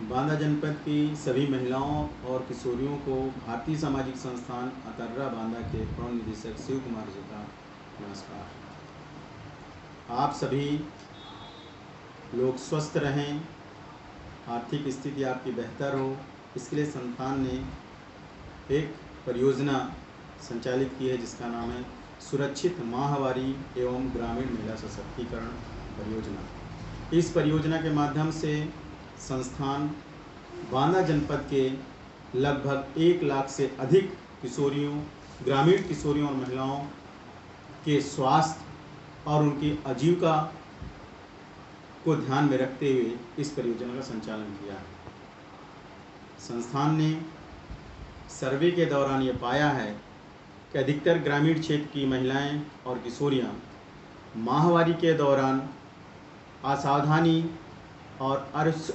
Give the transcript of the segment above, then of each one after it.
बांदा जनपद की सभी महिलाओं और किशोरियों को भारतीय सामाजिक संस्थान अतर्रा बांदा के प्रौढ़ निदेशक शिव कुमार जी का नमस्कार। आप सभी लोग स्वस्थ रहें, आर्थिक स्थिति आपकी बेहतर हो, इसके लिए संस्थान ने एक परियोजना संचालित की है जिसका नाम है सुरक्षित माहवारी एवं ग्रामीण महिला सशक्तिकरण परियोजना। इस परियोजना के माध्यम से संस्थान बांदा जनपद के लगभग 1 लाख से अधिक किशोरियों, ग्रामीण किशोरियों और महिलाओं के स्वास्थ्य और उनकी आजीविका को ध्यान में रखते हुए इस परियोजना का संचालन किया है। संस्थान ने सर्वे के दौरान ये पाया है कि अधिकतर ग्रामीण क्षेत्र की महिलाएं और किशोरियां माहवारी के दौरान असावधानी और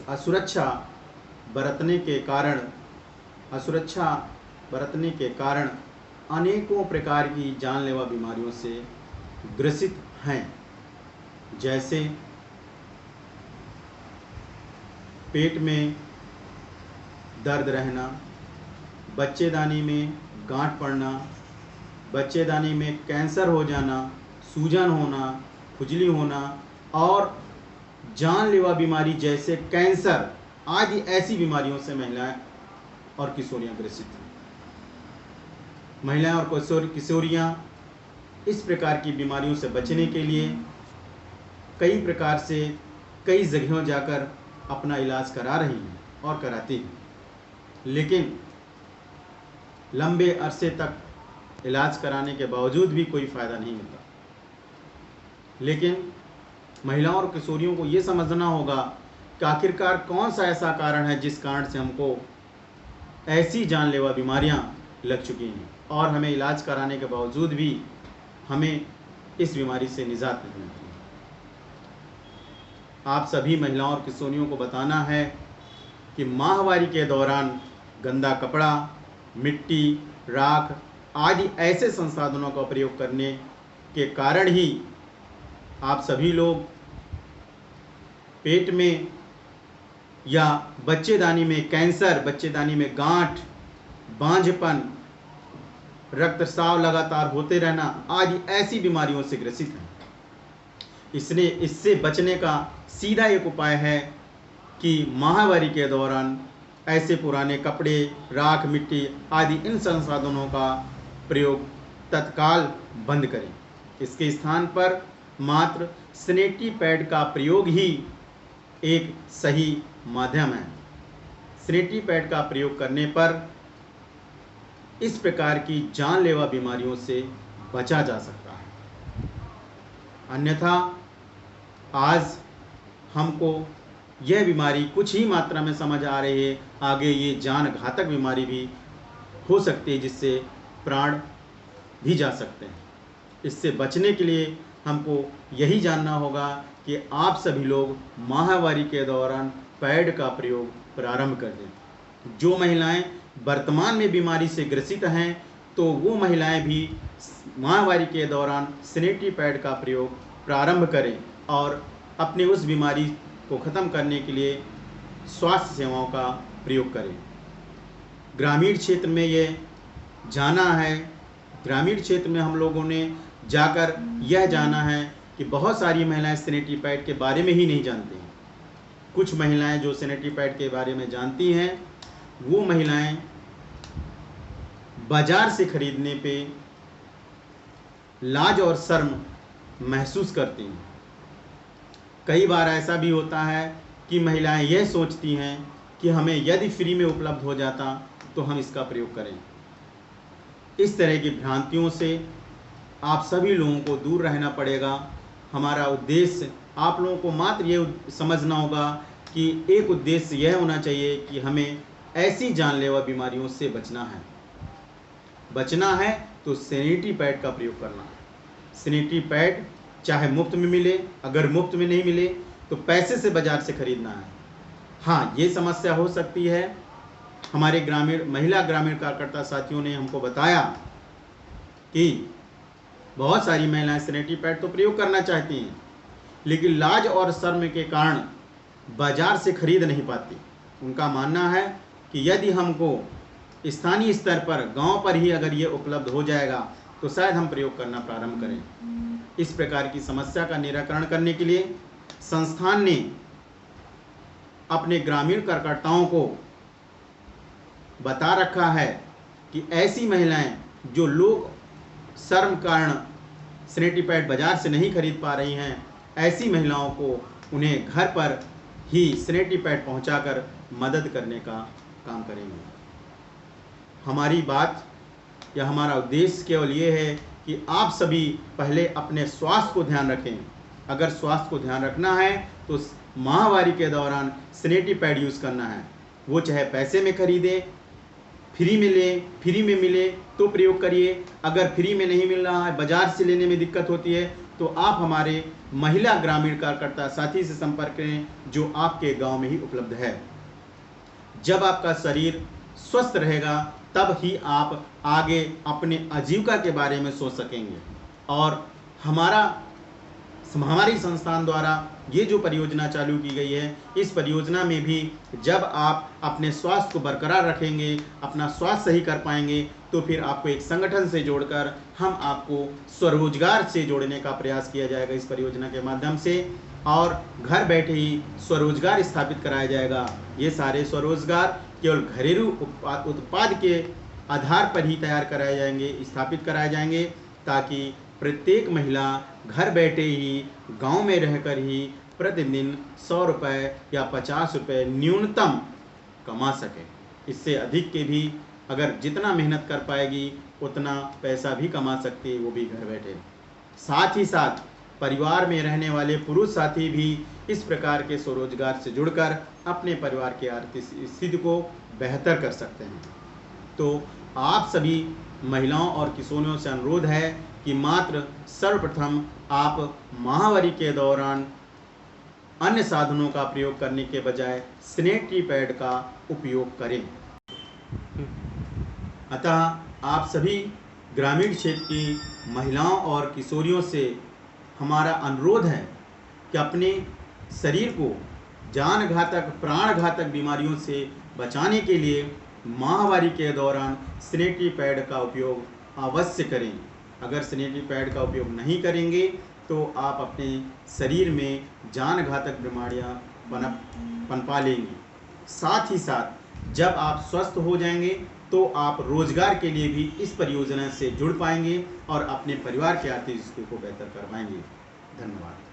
असुरक्षा बरतने के कारण अनेकों प्रकार की जानलेवा बीमारियों से ग्रसित हैं, जैसे पेट में दर्द रहना, बच्चेदानी में गांठ पड़ना, बच्चेदानी में कैंसर हो जाना, सूजन होना, खुजली होना और जानलेवा बीमारी जैसे कैंसर आदि ऐसी बीमारियों से महिलाएं और किशोरियां ग्रसित हैं। महिलाएं और किशोरियां इस प्रकार की बीमारियों से बचने के लिए कई प्रकार से कई जगहों जाकर अपना इलाज करा रही हैं और कराती हैं, लेकिन लंबे अरसे तक इलाज कराने के बावजूद भी कोई फ़ायदा नहीं मिलता। लेकिन महिलाओं और किशोरियों को ये समझना होगा कि आखिरकार कौन सा ऐसा कारण है जिस कारण से हमको ऐसी जानलेवा बीमारियां लग चुकी हैं और हमें इलाज कराने के बावजूद भी हमें इस बीमारी से निजात नहीं मिलती। आप सभी महिलाओं और किशोरियों को बताना है कि माहवारी के दौरान गंदा कपड़ा, मिट्टी, राख आदि ऐसे संसाधनों का प्रयोग करने के कारण ही आप सभी लोग पेट में या बच्चेदानी में कैंसर, बच्चेदानी में गांठ, बांझपन, रक्तस्राव लगातार होते रहना आदि ऐसी बीमारियों से ग्रसित हैं। इससे बचने का सीधा एक उपाय है कि माहवारी के दौरान ऐसे पुराने कपड़े, राख, मिट्टी आदि इन संसाधनों का प्रयोग तत्काल बंद करें। इसके स्थान पर मात्र सैनिटरी पैड का प्रयोग ही एक सही माध्यम है। सैनिटरी पैड का प्रयोग करने पर इस प्रकार की जानलेवा बीमारियों से बचा जा सकता है। अन्यथा आज हमको यह बीमारी कुछ ही मात्रा में समझ आ रही है, आगे ये जान घातक बीमारी भी हो सकती है जिससे प्राण भी जा सकते हैं। इससे बचने के लिए हमको यही जानना होगा कि आप सभी लोग माहवारी के दौरान पैड का प्रयोग प्रारंभ कर दें। जो महिलाएं वर्तमान में बीमारी से ग्रसित हैं तो वो महिलाएं भी माहवारी के दौरान सैनिटरी पैड का प्रयोग प्रारंभ करें और अपने उस बीमारी को ख़त्म करने के लिए स्वास्थ्य सेवाओं का प्रयोग करें। ग्रामीण क्षेत्र में ये जाना है, ग्रामीण क्षेत्र में हम लोगों ने जाकर यह जाना है कि बहुत सारी महिलाएं सैनिटरी पैड के बारे में ही नहीं जानती हैं। कुछ महिलाएं जो सैनिटरी पैड के बारे में जानती हैं वो महिलाएं बाजार से खरीदने पे लाज और शर्म महसूस करती हैं। कई बार ऐसा भी होता है कि महिलाएं यह सोचती हैं कि हमें यदि फ्री में उपलब्ध हो जाता तो हम इसका प्रयोग करें। इस तरह की भ्रांतियों से आप सभी लोगों को दूर रहना पड़ेगा। हमारा उद्देश्य आप लोगों को मात्र ये समझना होगा कि एक उद्देश्य यह होना चाहिए कि हमें ऐसी जानलेवा बीमारियों से बचना है तो सैनिटरी पैड का प्रयोग करना है। सैनिटरी पैड चाहे मुफ्त में मिले, अगर मुफ्त में नहीं मिले तो पैसे से बाजार से खरीदना है। हाँ, ये समस्या हो सकती है। हमारे महिला ग्रामीण कार्यकर्ता साथियों ने हमको बताया कि बहुत सारी महिलाएं सैनिटरी पैड तो प्रयोग करना चाहती हैं, लेकिन लाज और शर्म के कारण बाजार से खरीद नहीं पाती। उनका मानना है कि यदि हमको स्थानीय स्तर पर, गांव पर ही अगर ये उपलब्ध हो जाएगा तो शायद हम प्रयोग करना प्रारंभ करें। इस प्रकार की समस्या का निराकरण करने के लिए संस्थान ने अपने ग्रामीण कार्यकर्ताओं को बता रखा है कि ऐसी महिलाएं जो लोग शर्म कारण सैनिटरी पैड बाजार से नहीं खरीद पा रही हैं, ऐसी महिलाओं को उन्हें घर पर ही सैनिटरी पैड पहुंचाकर मदद करने का काम करेंगे। हमारी बात या हमारा उद्देश्य केवल ये है कि आप सभी पहले अपने स्वास्थ्य को ध्यान रखें। अगर स्वास्थ्य को ध्यान रखना है तो महामारी के दौरान सैनिटरी पैड यूज़ करना है, वो चाहे पैसे में खरीदें, फ्री में मिले तो प्रयोग करिए। अगर फ्री में नहीं मिल रहा है, बाजार से लेने में दिक्कत होती है, तो आप हमारे महिला ग्रामीण कार्यकर्ता साथी से संपर्क करें जो आपके गांव में ही उपलब्ध है। जब आपका शरीर स्वस्थ रहेगा तब ही आप आगे अपने आजीविका के बारे में सोच सकेंगे। और हमारी संस्थान द्वारा ये जो परियोजना चालू की गई है, इस परियोजना में भी जब आप अपने स्वास्थ्य को बरकरार रखेंगे, अपना स्वास्थ्य सही कर पाएंगे, तो फिर आपको एक संगठन से जोड़कर हम आपको स्वरोजगार से जोड़ने का प्रयास किया जाएगा इस परियोजना के माध्यम से, और घर बैठे ही स्वरोजगार स्थापित कराया जाएगा। ये सारे स्वरोजगार केवल घरेलू उत्पाद के आधार पर ही तैयार कराए जाएंगे, स्थापित कराए जाएंगे, ताकि प्रत्येक महिला घर बैठे ही गांव में रहकर ही प्रतिदिन 100 रुपये या 50 रुपये न्यूनतम कमा सके। इससे अधिक के भी अगर जितना मेहनत कर पाएगी उतना पैसा भी कमा सकती है, वो भी घर बैठे। साथ ही साथ परिवार में रहने वाले पुरुष साथी भी इस प्रकार के स्वरोजगार से जुड़कर अपने परिवार की आर्थिक स्थिति को बेहतर कर सकते हैं। तो आप सभी महिलाओं और किशोरियों से अनुरोध है कि मात्र सर्वप्रथम आप महामारी के दौरान अन्य साधनों का प्रयोग करने के बजाय सैनिटरी पैड का उपयोग करें। अतः आप सभी ग्रामीण क्षेत्र की महिलाओं और किशोरियों से हमारा अनुरोध है कि अपने शरीर को जानघातक, प्राणघातक बीमारियों से बचाने के लिए महामारी के दौरान सैनिटरी पैड का उपयोग अवश्य करें। अगर सैनिटरी पैड का उपयोग नहीं करेंगे तो आप अपने शरीर में जानघातक बीमारियां पनपा लेंगी। साथ ही साथ जब आप स्वस्थ हो जाएंगे तो आप रोजगार के लिए भी इस परियोजना से जुड़ पाएंगे और अपने परिवार की आर्थिक स्थिति को बेहतर कर पाएंगे। धन्यवाद।